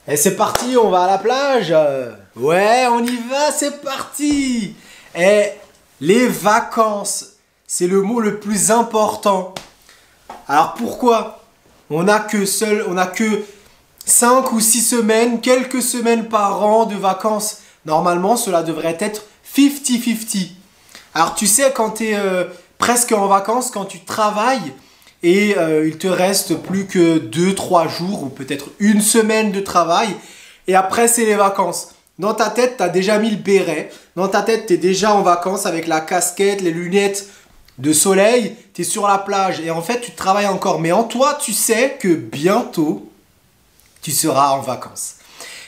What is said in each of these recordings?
Et c'est parti, on va à la plage. Ouais, on y va, c'est parti. Et les vacances, c'est le mot le plus important. Alors pourquoi? On n'a que 5 ou 6 semaines, quelques semaines par an de vacances. Normalement, cela devrait être 50-50. Alors tu sais, quand tu es presque en vacances, quand tu travailles et il te reste plus que 2-3 jours ou peut-être une semaine de travail et après c'est les vacances. Dans ta tête, tu as déjà mis le béret. Dans ta tête, tu es déjà en vacances avec la casquette, les lunettes de soleil. Tu es sur la plage et en fait, tu travailles encore. Mais en toi, tu sais que bientôt, tu seras en vacances.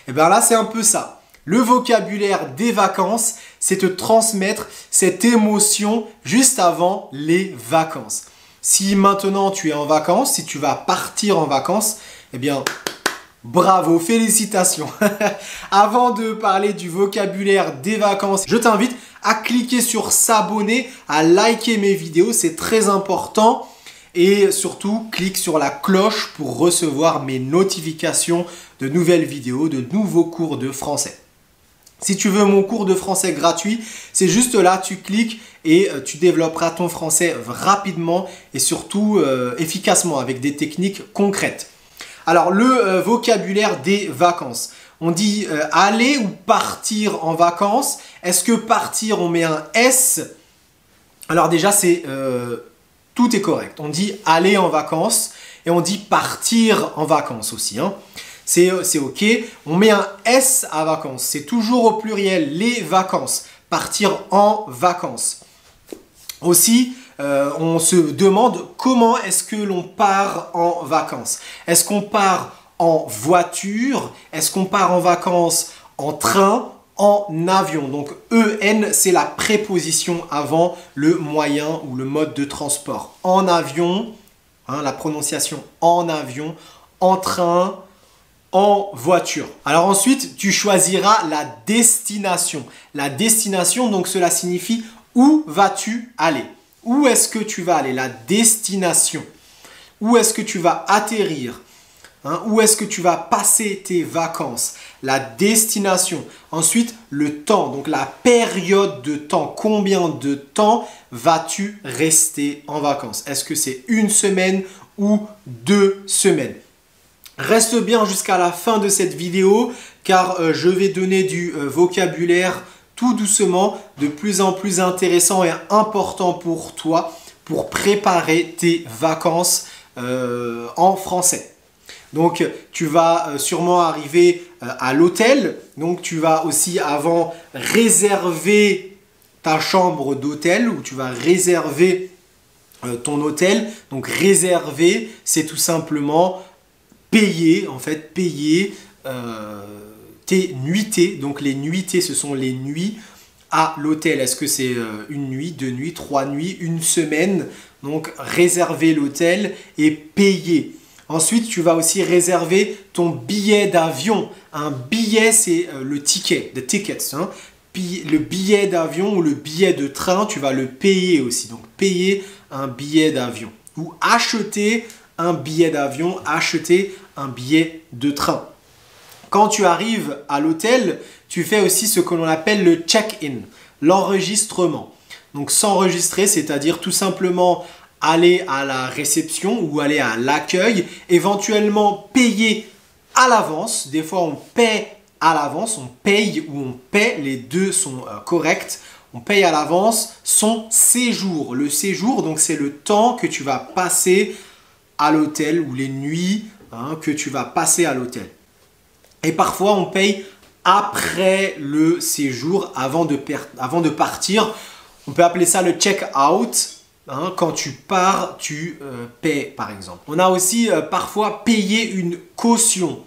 Et bien là, c'est un peu ça. Le vocabulaire des vacances, c'est te transmettre cette émotion juste avant les vacances. Si maintenant tu es en vacances, si tu vas partir en vacances, eh bien, bravo, félicitations. Avant de parler du vocabulaire des vacances, je t'invite à cliquer sur s'abonner, à liker mes vidéos, c'est très important. Et surtout, clique sur la cloche pour recevoir mes notifications de nouvelles vidéos, de nouveaux cours de français. Si tu veux mon cours de français gratuit, c'est juste là, tu cliques et tu développeras ton français rapidement et surtout efficacement avec des techniques concrètes. Alors, le vocabulaire des vacances. On dit aller ou partir en vacances. Est-ce que partir, on met un S? Alors déjà, tout est correct. On dit aller en vacances et on dit partir en vacances aussi. Hein. C'est OK. On met un S à vacances. C'est toujours au pluriel, les vacances. Partir en vacances. Aussi, on se demande comment est-ce que l'on part en vacances. Est-ce qu'on part en voiture? Est-ce qu'on part en vacances en train? En avion. Donc EN, c'est la préposition avant le moyen ou le mode de transport. En avion, hein, la prononciation en avion, en train, en voiture. Alors ensuite, tu choisiras la destination. La destination, donc cela signifie où vas-tu aller? Où est-ce que tu vas aller? La destination. Où est-ce que tu vas atterrir? Hein, où est-ce que tu vas passer tes vacances? La destination. Ensuite, le temps, donc la période de temps. Combien de temps vas-tu rester en vacances? Est-ce que c'est une semaine ou 2 semaines? Reste bien jusqu'à la fin de cette vidéo car je vais donner du vocabulaire tout doucement, de plus en plus intéressant et important pour toi pour préparer tes vacances en français. Donc, tu vas sûrement arriver à l'hôtel. Donc, tu vas aussi avant réserver ta chambre d'hôtel ou tu vas réserver ton hôtel. Donc, réserver, c'est tout simplement payer, en fait, payer tes nuitées. Donc, les nuitées, ce sont les nuits à l'hôtel. Est-ce que c'est une nuit, 2 nuits, 3 nuits, une semaine? Donc, réserver l'hôtel et payer. Ensuite, tu vas aussi réserver ton billet d'avion. Un billet, c'est le ticket, the tickets. Hein. Le billet d'avion ou le billet de train, tu vas le payer aussi. Donc, payer un billet d'avion. Ou acheter un billet d'avion, acheter un billet de train. Quand tu arrives à l'hôtel, tu fais aussi ce que l'on appelle le check-in, l'enregistrement. Donc, s'enregistrer, c'est-à-dire tout simplement aller à la réception ou aller à l'accueil, éventuellement payer à l'avance. Des fois, on paie à l'avance, on paye ou on paie, les deux sont corrects. On paye à l'avance son séjour. Le séjour, donc c'est le temps que tu vas passer à l'hôtel ou les nuits que tu vas passer à l'hôtel. Et parfois, on paye après le séjour, avant de partir. On peut appeler ça le check-out. Hein, quand tu pars, tu paies par exemple. On a aussi parfois payé une caution.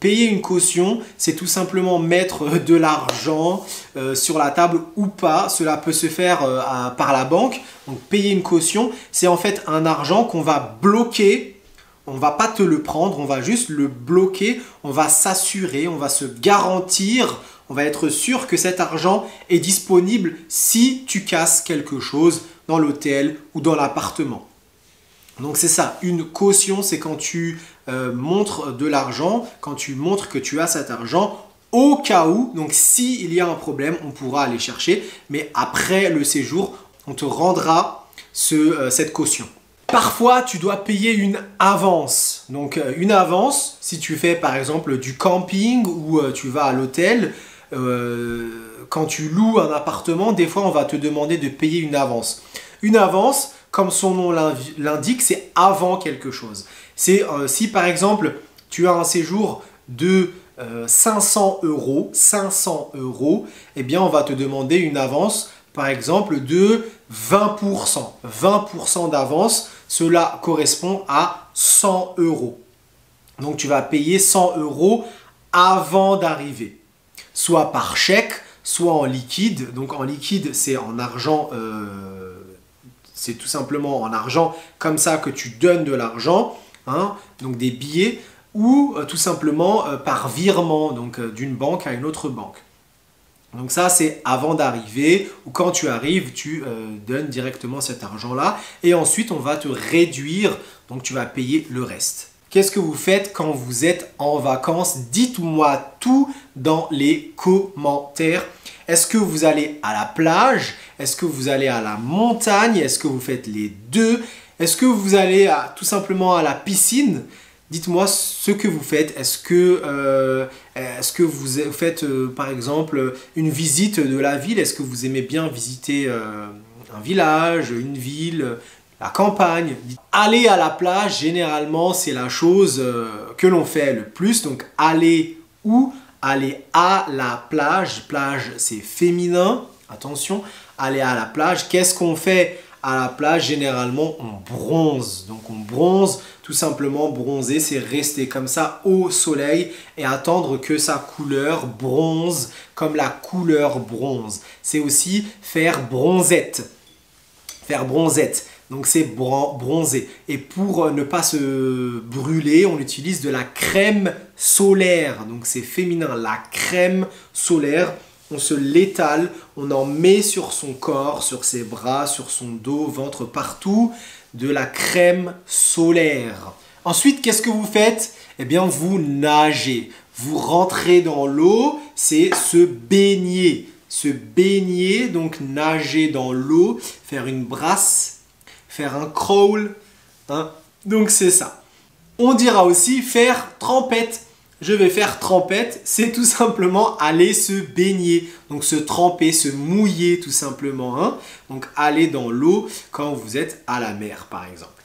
Payer une caution, c'est tout simplement mettre de l'argent sur la table ou pas. Cela peut se faire par la banque. Donc payer une caution, c'est en fait un argent qu'on va bloquer. On ne va pas te le prendre, on va juste le bloquer. On va s'assurer, on va se garantir. On va être sûr que cet argent est disponible si tu casses quelque chose dans l'hôtel ou dans l'appartement. Donc c'est ça, une caution, c'est quand tu montres de l'argent, quand tu montres que tu as cet argent, au cas où, donc s'il y a un problème, on pourra aller chercher, mais après le séjour, on te rendra cette caution. Parfois, tu dois payer une avance. Donc, une avance, si tu fais par exemple du camping ou tu vas à l'hôtel, quand tu loues un appartement, des fois, on va te demander de payer une avance. Une avance, comme son nom l'indique, c'est avant quelque chose. C'est si par exemple, tu as un séjour de 500 €, eh bien, on va te demander une avance, par exemple, de 20%. 20% d'avance, cela correspond à 100 €. Donc, tu vas payer 100 € avant d'arriver, soit par chèque, soit en liquide. Donc, en liquide, c'est en argent, c'est tout simplement en argent comme ça que tu donnes de l'argent, hein, donc des billets, ou tout simplement par virement, donc d'une banque à une autre banque. Donc ça, c'est avant d'arriver, ou quand tu arrives, tu donnes directement cet argent-là, et ensuite on va te réduire, donc tu vas payer le reste. Qu'est-ce que vous faites quand vous êtes en vacances? Dites-moi tout dans les commentaires. Est-ce que vous allez à la plage? Est-ce que vous allez à la montagne? Est-ce que vous faites les deux? Est-ce que vous allez tout simplement à la piscine? Dites-moi ce que vous faites. Est-ce que vous faites par exemple une visite de la ville? Est-ce que vous aimez bien visiter un village, une ville, la campagne? Aller à la plage, généralement, c'est la chose que l'on fait le plus. Donc, aller où? Aller à la plage. Plage, c'est féminin. Attention, aller à la plage. Qu'est-ce qu'on fait à la plage? Généralement, on bronze. Donc, on bronze. Tout simplement, bronzer, c'est rester comme ça au soleil et attendre que sa couleur bronze comme la couleur bronze. C'est aussi faire bronzette. Faire bronzette. Donc, c'est bronzer. Et pour ne pas se brûler, on utilise de la crème solaire. Donc, c'est féminin. La crème solaire, on se l'étale, on en met sur son corps, sur ses bras, sur son dos, ventre, partout. De la crème solaire. Ensuite, qu'est-ce que vous faites? Eh bien, vous nagez. Vous rentrez dans l'eau, c'est se baigner. Se baigner, donc nager dans l'eau, faire une brasse, faire un crawl. Hein? Donc, c'est ça. On dira aussi faire trempette. Je vais faire trempette, c'est tout simplement aller se baigner. Donc se tremper, se mouiller tout simplement. Hein? Donc aller dans l'eau quand vous êtes à la mer par exemple.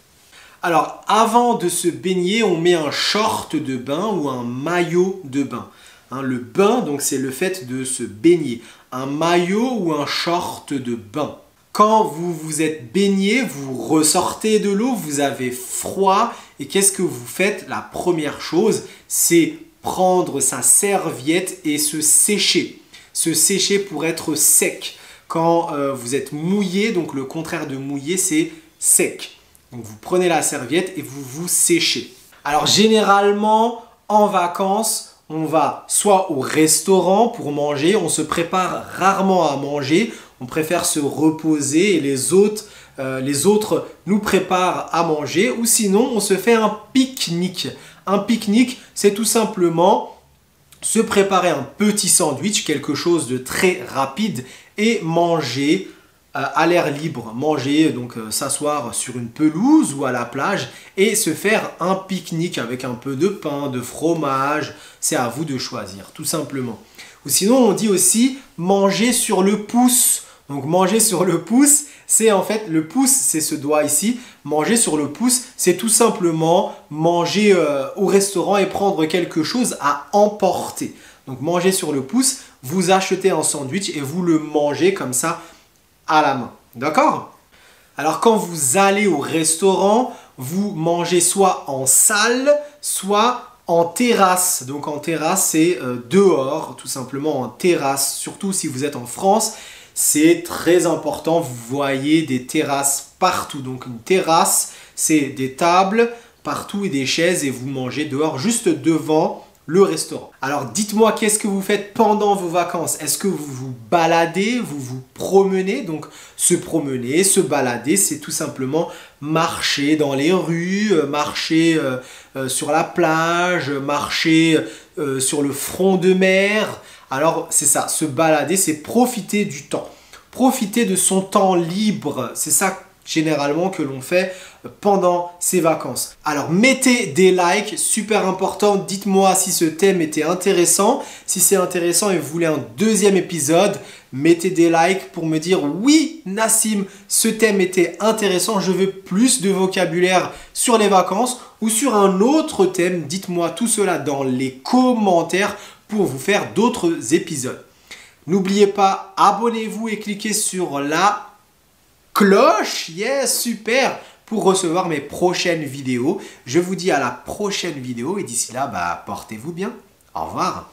Alors avant de se baigner, on met un short de bain ou un maillot de bain. Hein, le bain, donc c'est le fait de se baigner. Un maillot ou un short de bain. Quand vous vous êtes baigné, vous ressortez de l'eau, vous avez froid. Et qu'est-ce que vous faites? La première chose, c'est prendre sa serviette et se sécher. Se sécher pour être sec. Quand vous êtes mouillé, donc le contraire de mouillé, c'est sec. Donc vous prenez la serviette et vous vous séchez. Alors généralement, en vacances, on va soit au restaurant pour manger, on se prépare rarement à manger, on préfère se reposer et les autres nous préparent à manger, ou sinon on se fait un pique-nique. Un pique-nique, c'est tout simplement se préparer un petit sandwich, quelque chose de très rapide, et manger à l'air libre. Manger, donc s'asseoir sur une pelouse ou à la plage et se faire un pique-nique avec un peu de pain, de fromage. C'est à vous de choisir, tout simplement. Ou sinon, on dit aussi manger sur le pouce. Donc manger sur le pouce, c'est en fait, le pouce, c'est ce doigt ici. Manger sur le pouce, c'est tout simplement manger au restaurant et prendre quelque chose à emporter. Donc manger sur le pouce, vous achetez un sandwich et vous le mangez comme ça à la main. D'accord? Alors quand vous allez au restaurant, vous mangez soit en salle, soit en terrasse. Donc en terrasse, c'est dehors, tout simplement en terrasse. Surtout si vous êtes en France, c'est très important. Vous voyez des terrasses partout. Donc une terrasse, c'est des tables partout et des chaises et vous mangez dehors, juste devant le restaurant. Alors dites-moi, qu'est-ce que vous faites pendant vos vacances? Est-ce que vous vous baladez, vous vous promenez? Donc se promener, se balader, c'est tout simplement marcher dans les rues, marcher sur la plage, marcher sur le front de mer. Alors c'est ça, se balader, c'est profiter du temps. Profiter de son temps libre, c'est ça généralement que l'on fait pendant ces vacances. Alors mettez des likes, super important, dites-moi si ce thème était intéressant. Si c'est intéressant et vous voulez un deuxième épisode, mettez des likes pour me dire oui Nassim, ce thème était intéressant, je veux plus de vocabulaire sur les vacances ou sur un autre thème. Dites-moi tout cela dans les commentaires pour vous faire d'autres épisodes. N'oubliez pas, abonnez-vous et cliquez sur la cloche, yes, super, pour recevoir mes prochaines vidéos. Je vous dis à la prochaine vidéo et d'ici là, portez-vous bien. Au revoir.